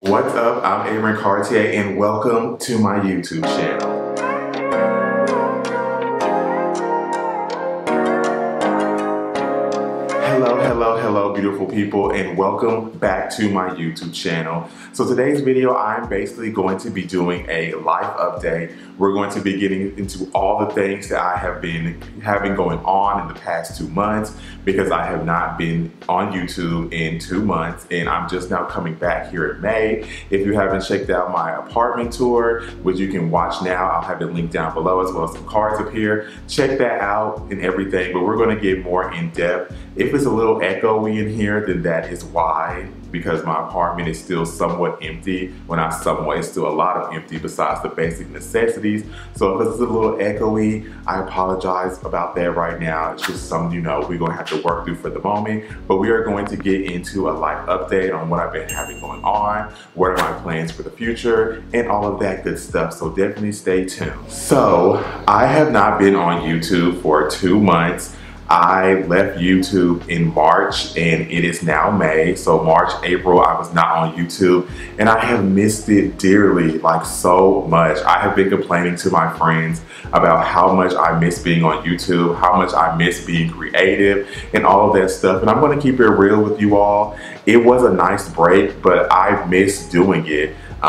What's up? I'm Aaron Cartier and welcome to my YouTube channel. Hello, beautiful people, and welcome back to my YouTube channel. So today's video, I'm basically going to be doing a life update. We're going to be getting into all the things that I have been having going on in the past 2 months because I have not been on YouTube in 2 months and I'm just now coming back here in May. If you haven't checked out my apartment tour, which you can watch now, I'll have it linked down below as well as some cards up here. Check that out and everything, but we're going to get more in depth. If it's a little echoey in here, then that is why, because my apartment is still somewhat empty. Well, not somewhat, it's still a lot of empty besides the basic necessities. So if it's a little echoey, I apologize about that right now. It's just something, we're gonna have to work through for the moment. But we are going to get into a life update on what I've been having going on, what are my plans for the future, and all of that good stuff. So definitely stay tuned. So I have not been on YouTube for 2 months. I left YouTube in March and it is now May. So March, April, I was not on YouTube and I have missed it dearly, like so much. I have been complaining to my friends about how much I miss being on YouTube, how much I miss being creative and all of that stuff. And I'm gonna keep it real with you all. It was a nice break, but I missed doing it. A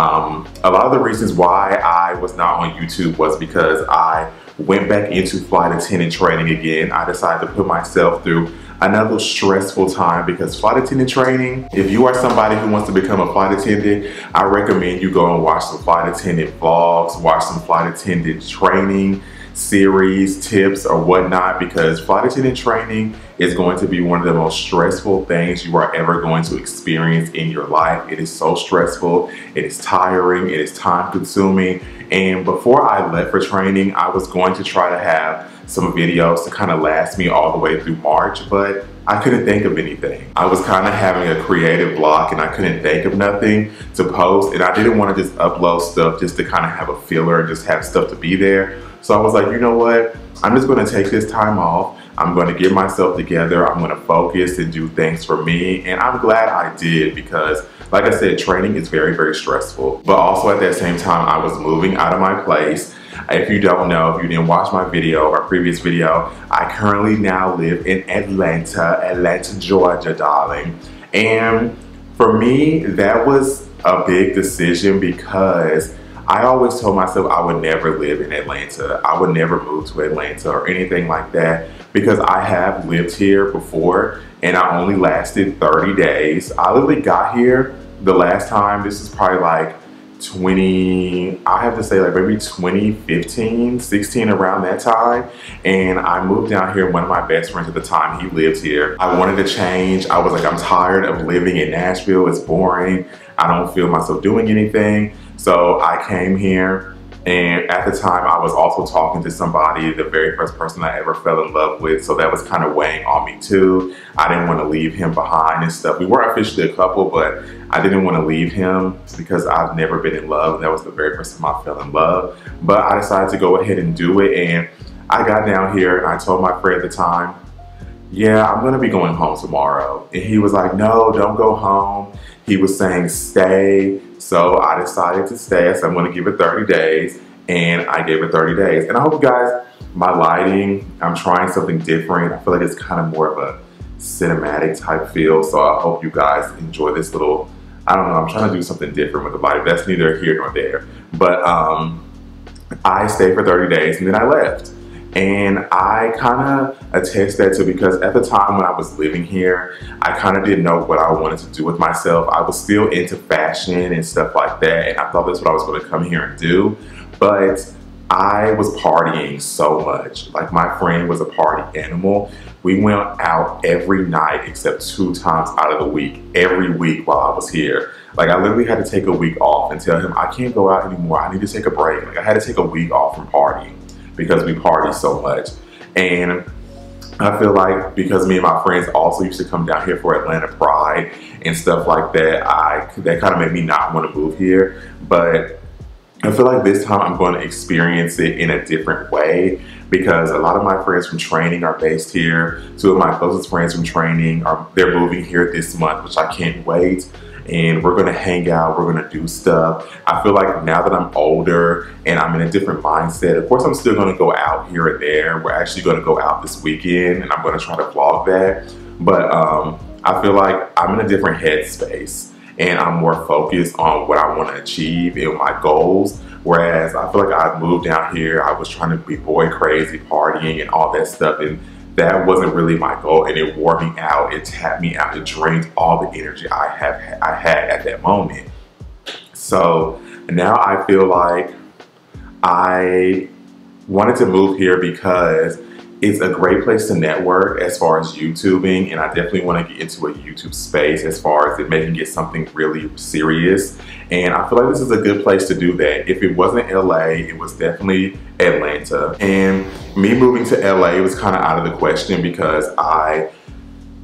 lot of the reasons why I was not on YouTube was because I went back into flight attendant training again. I decided to put myself through another stressful time because flight attendant training, if you are somebody who wants to become a flight attendant, I recommend you go and watch some flight attendant vlogs, watch some flight attendant training series, tips or whatnot, because flight attendant training is going to be one of the most stressful things you are ever going to experience in your life. It is so stressful, it is tiring, it is time consuming. And before I left for training, I was going to try to have some videos to kind of last me all the way through March, but I couldn't think of anything. I was kind of having a creative block and I couldn't think of nothing to post, and I didn't want to just upload stuff just to kind of have a filler and just have stuff to be there. So I was like, you know what? I'm just going to take this time off. I'm going to get myself together. I'm going to focus and do things for me. And I'm glad I did because, like I said, training is very, very stressful. But also at that same time, I was moving out of my place. If you don't know, if you didn't watch my video, my previous video, I currently now live in Atlanta, Georgia, darling. And for me, that was a big decision because I always told myself I would never live in Atlanta. I would never move to Atlanta or anything like that because I have lived here before and I only lasted 30 days. I literally got here the last time, this is probably like I have to say like maybe 2015, 16, around that time. And I moved down here, one of my best friends at the time, he lived here. I wanted to change. I was like, I'm tired of living in Nashville. It's boring. I don't feel myself doing anything. So I came here, and at the time I was also talking to somebody, the very first person I ever fell in love with. So that was kind of weighing on me too. I didn't want to leave him behind and stuff. We weren't officially a couple, but I didn't want to leave him because I've never been in love. And that was the very first time I fell in love. But I decided to go ahead and do it. And I got down here and I told my friend at the time, yeah, I'm going to be going home tomorrow. And he was like, no, don't go home. He was saying stay. So I decided to stay. So I'm going to give it 30 days. And I gave it 30 days. And I hope you guys, my lighting, I'm trying something different. I feel like it's kind of more of a cinematic type feel. So I hope you guys enjoy this little, I don't know, I'm trying to do something different with the lighting. That's neither here nor there. But I stayed for 30 days and then I left. And I kind of attest that to because at the time when I was living here, I kind of didn't know what I wanted to do with myself. I was still into fashion and stuff like that. And I thought that's what I was going to come here and do. But I was partying so much. Like my friend was a party animal. We went out every night except 2 times out of the week, every week while I was here. Like I literally had to take a week off and tell him I can't go out anymore. I need to take a break. Like I had to take a week off from partying because we party so much. And I feel like because me and my friends also used to come down here for Atlanta Pride and stuff like that, that kind of made me not want to move here. But I feel like this time I'm going to experience it in a different way because a lot of my friends from training are based here. 2 of my closest friends from training they're moving here this month, which I can't wait. and we're gonna hang out, we're gonna do stuff. I feel like now that I'm older and I'm in a different mindset, of course I'm still gonna go out here and there. We're actually gonna go out this weekend and I'm gonna try to vlog that. But I feel like I'm in a different headspace and I'm more focused on what I wanna achieve and my goals. Whereas I feel like I moved down here, I was trying to be boy crazy, partying and all that stuff. And that wasn't really my goal, and it wore me out. It tapped me out. It drained all the energy I had at that moment. So now I feel like I wanted to move here because it's a great place to network as far as YouTubing, and I definitely want to get into a YouTube space as far as it making it something really serious. And I feel like this is a good place to do that. If it wasn't LA, it was definitely Atlanta. And me moving to LA was kind of out of the question because I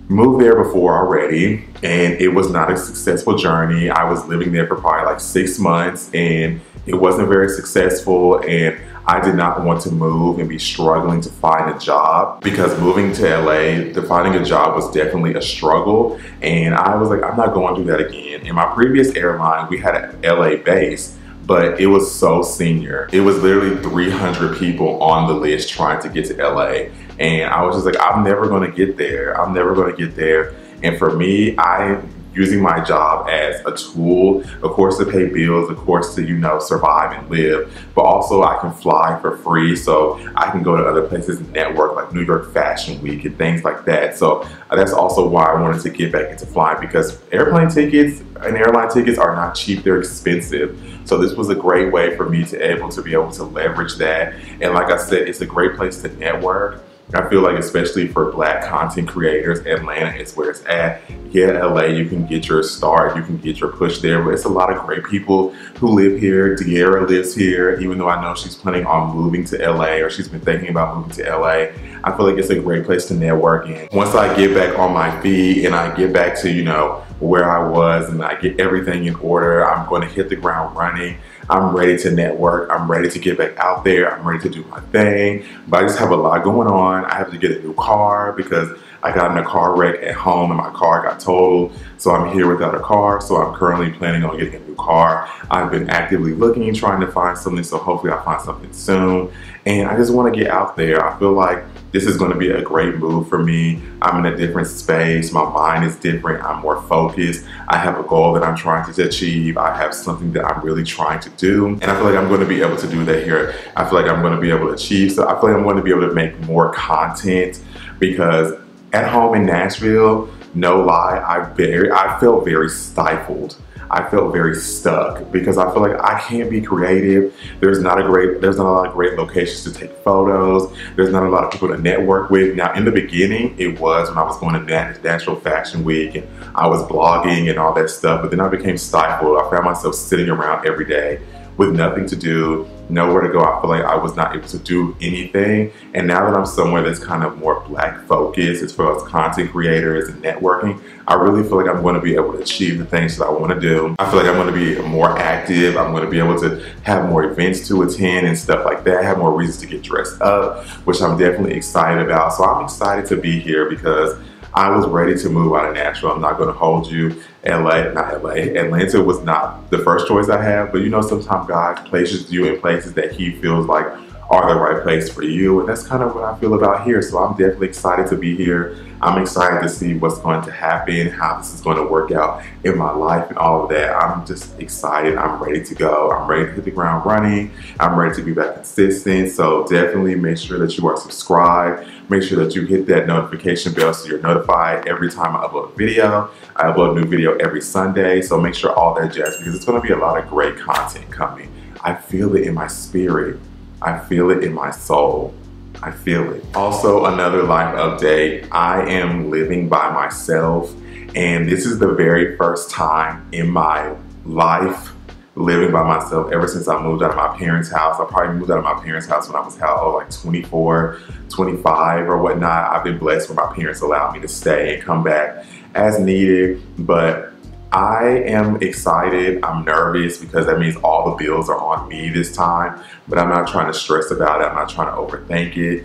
moved there before already and it was not a successful journey. I was living there for probably like 6 months and it wasn't very successful, and I did not want to move and be struggling to find a job, because moving to LA, finding a job was definitely a struggle. And I was like, I'm not going through that again. In my previous airline, we had an LA base, but it was so senior. It was literally 300 people on the list trying to get to LA. And I was just like, I'm never gonna get there. I'm never gonna get there. And for me, I'm using my job as a tool, of course, to pay bills, of course, to, you know, survive and live, but also I can fly for free, so I can go to other places and network, like New York Fashion Week and things like that. So that's also why I wanted to get back into flying, because airplane tickets and airline tickets are not cheap, they're expensive. So this was a great way for me to be able to leverage that. And like I said, it's a great place to network. I feel like, especially for Black content creators, Atlanta is where it's at. Yeah, LA, you can get your start, you can get your push there, but it's a lot of great people who live here. De'Ara lives here, even though I know she's planning on moving to LA, or she's been thinking about moving to LA. I feel like it's a great place to network in. Once I get back on my feet and I get back to, you know, where I was and I get everything in order, I'm going to hit the ground running. I'm ready to network. I'm ready to get back out there. I'm ready to do my thing. But I just have a lot going on. I have to get a new car because I got in a car wreck at home and my car got totaled. So I'm here without a car. So I'm currently planning on getting a new car. I've been actively looking, trying to find something. So hopefully I'll find something soon. And I just want to get out there. I feel like this is going to be a great move for me. I'm in a different space. My mind is different. I'm more focused. I have a goal that I'm trying to achieve. I have something that I'm really trying to do. And I feel like I'm going to be able to do that here. I feel like I'm going to be able to achieve. So I feel like I'm going to be able to make more content, because at home in Nashville, no lie, I felt very stifled. I felt very stuck because I feel like I can't be creative. There's not a lot of great locations to take photos. There's not a lot of people to network with. Now, in the beginning, it was when I was going to National Fashion Week and I was blogging and all that stuff, but then I became stifled. I found myself sitting around every day with nothing to do, nowhere to go. I feel like I was not able to do anything. And now that I'm somewhere that's kind of more Black focused as far as content creators and networking, I really feel like I'm going to be able to achieve the things that I want to do. I feel like I'm going to be more active. I'm going to be able to have more events to attend and stuff like that, have more reasons to get dressed up, which I'm definitely excited about. So I'm excited to be here because I was ready to move out of Nashville. I'm not going to hold you. Atlanta was not the first choice I had, but you know, sometimes God places you in places that He feels like are the right place for you. And that's kind of what I feel about here. So I'm definitely excited to be here. I'm excited to see what's going to happen, how this is going to work out in my life and all of that. I'm just excited. I'm ready to go. I'm ready to hit the ground running. I'm ready to be back consistent. So definitely make sure that you are subscribed. Make sure that you hit that notification bell so you're notified every time I upload a video. I upload a new video every Sunday. So make sure all that jazz, because it's going to be a lot of great content coming. I feel it in my spirit. I feel it in my soul. I feel it. Also, another life update. I am living by myself, and this is the very first time in my life living by myself ever since I moved out of my parents' house. I probably moved out of my parents' house when I was like 24, 25 or whatnot. I've been blessed where my parents allowed me to stay and come back as needed, but I am excited. I'm nervous because that means all the bills are on me this time, but I'm not trying to stress about it. I'm not trying to overthink it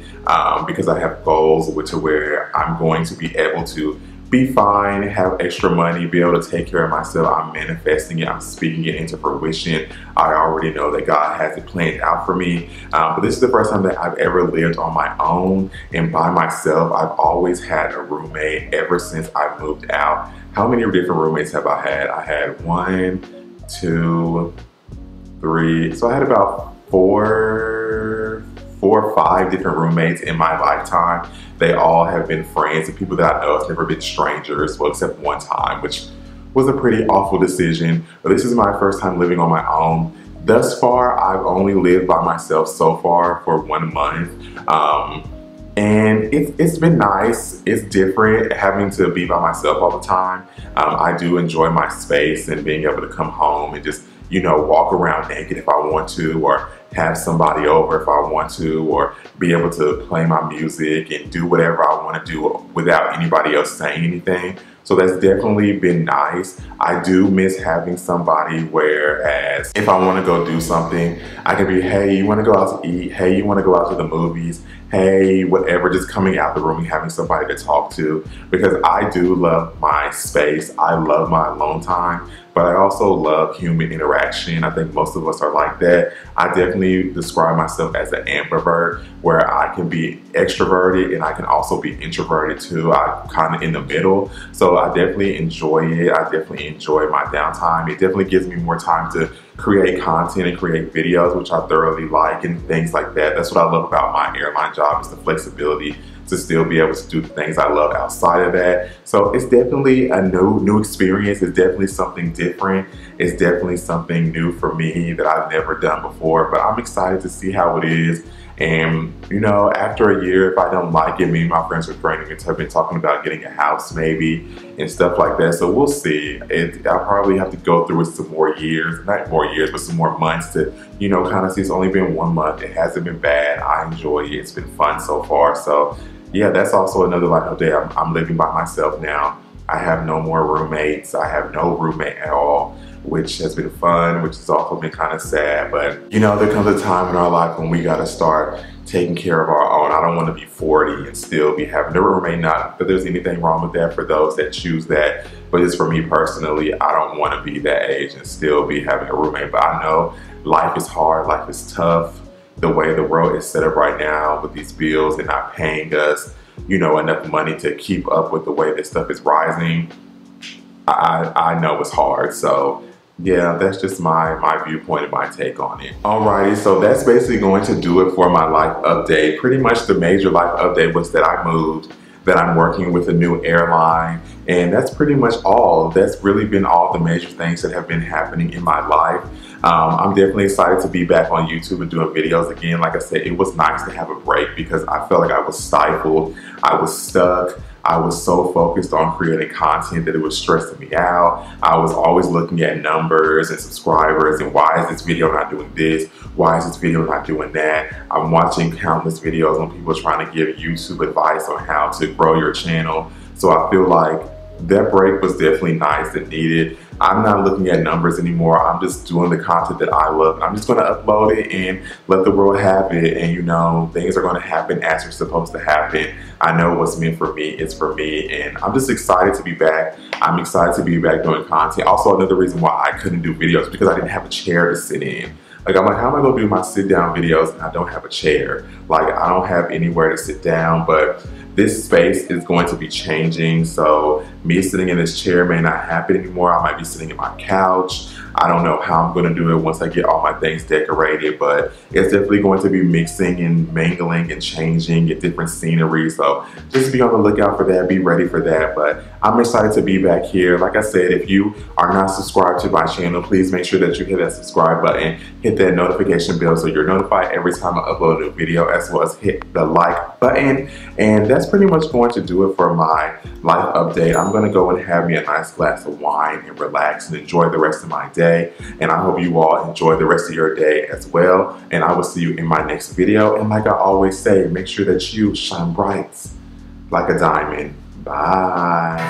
because I have goals to where I'm going to be able to be fine, have extra money, be able to take care of myself. I'm manifesting it, I'm speaking it into fruition. I already know that God has it planned out for me. But this is the first time that I've ever lived on my own and by myself. I've always had a roommate ever since I moved out. How many different roommates have I had? I had 1, 2, 3. So I had about four or five different roommates in my lifetime. They all have been friends and people that I know. It's never been strangers, well, except one time, which was a pretty awful decision. But this is my first time living on my own. Thus far, I've only lived by myself so far for 1 month. And it's been nice. It's different having to be by myself all the time. I do enjoy my space and being able to come home and just, you know, walk around naked if I want to, or have somebody over if I want to, or be able to play my music and do whatever I want to do without anybody else saying anything. So that's definitely been nice. I do miss having somebody, whereas if I want to go do something, I can be, hey, you want to go out to eat? Hey, you want to go out to the movies? Hey, whatever, just coming out the room and having somebody to talk to, because I do love my space. I love my alone time, but I also love human interaction. I think most of us are like that. I definitely describe myself as an ambivert, where I can be extroverted and I can also be introverted too. I'm kind of in the middle. So I definitely enjoy it. I definitely enjoy my downtime. It definitely gives me more time to create content and create videos, which I thoroughly like, and things like that. That's what I love about my airline job, is the flexibility to still be able to do the things I love outside of that. So it's definitely a new experience. It's definitely something different. It's definitely something new for me that I've never done before, but I'm excited to see how it is. And, you know, after a year, if I don't like it, me and my friends have been talking about getting a house maybe and stuff like that. So we'll see. I'll probably have to go through it some more years, not more years, but some more months to, you know, kind of see. It's only been 1 month. It hasn't been bad. I enjoy it. It's been fun so far. So yeah, that's also another life update. I'm living by myself now. I have no more roommates. I have no roommate at all, which has been fun, which has also been kind of sad. But, you know, there comes a time in our life when we got to start taking care of our own. I don't want to be 40 and still be having a roommate. Not that there's anything wrong with that for those that choose that, but it's for me personally. I don't want to be that age and still be having a roommate. But I know life is hard, life is tough. The way the world is set up right now with these bills and not paying us, you know, enough money to keep up with the way this stuff is rising, I know it's hard. So yeah, that's just my viewpoint and my take on it. Alrighty, so that's basically going to do it for my life update. Pretty much the major life update was that I moved, that I'm working with a new airline, and that's pretty much all. That's really been all the major things that have been happening in my life. I'm definitely excited to be back on YouTube and doing videos again. Like I said, it was nice to have a break because I felt like I was stifled. I was stuck. I was so focused on creating content that it was stressing me out. I was always looking at numbers and subscribers and why is this video not doing this? Why is this video not doing that? I'm watching countless videos on people trying to give YouTube advice on how to grow your channel. So I feel like that break was definitely nice and needed. I'm not looking at numbers anymore. I'm just doing the content that I love. I'm just going to upload it and let the world have it. And, you know, things are going to happen as they're supposed to happen. I know what's meant for me is for me. And I'm just excited to be back. I'm excited to be back doing content. Also, another reason why I couldn't do videos because I didn't have a chair to sit in. Like, I'm like, how am I going to do my sit down videos and I don't have a chair? Like, I don't have anywhere to sit down, but this space is going to be changing. So me sitting in this chair may not happen anymore. I might be sitting in my couch. I don't know how I'm going to do it once I get all my things decorated, but it's definitely going to be mixing and mingling and changing at different scenery. So just be on the lookout for that. Be ready for that. But I'm excited to be back here. Like I said, if you are not subscribed to my channel, please make sure that you hit that subscribe button, hit that notification bell so you're notified every time I upload a new video, as well as hit the like button. And that's pretty much going to do it for my life update. I'm going to go and have me a nice glass of wine and relax and enjoy the rest of my day. And I hope you all enjoy the rest of your day as well. And I will see you in my next video. And like I always say, make sure that you shine bright like a diamond. Bye.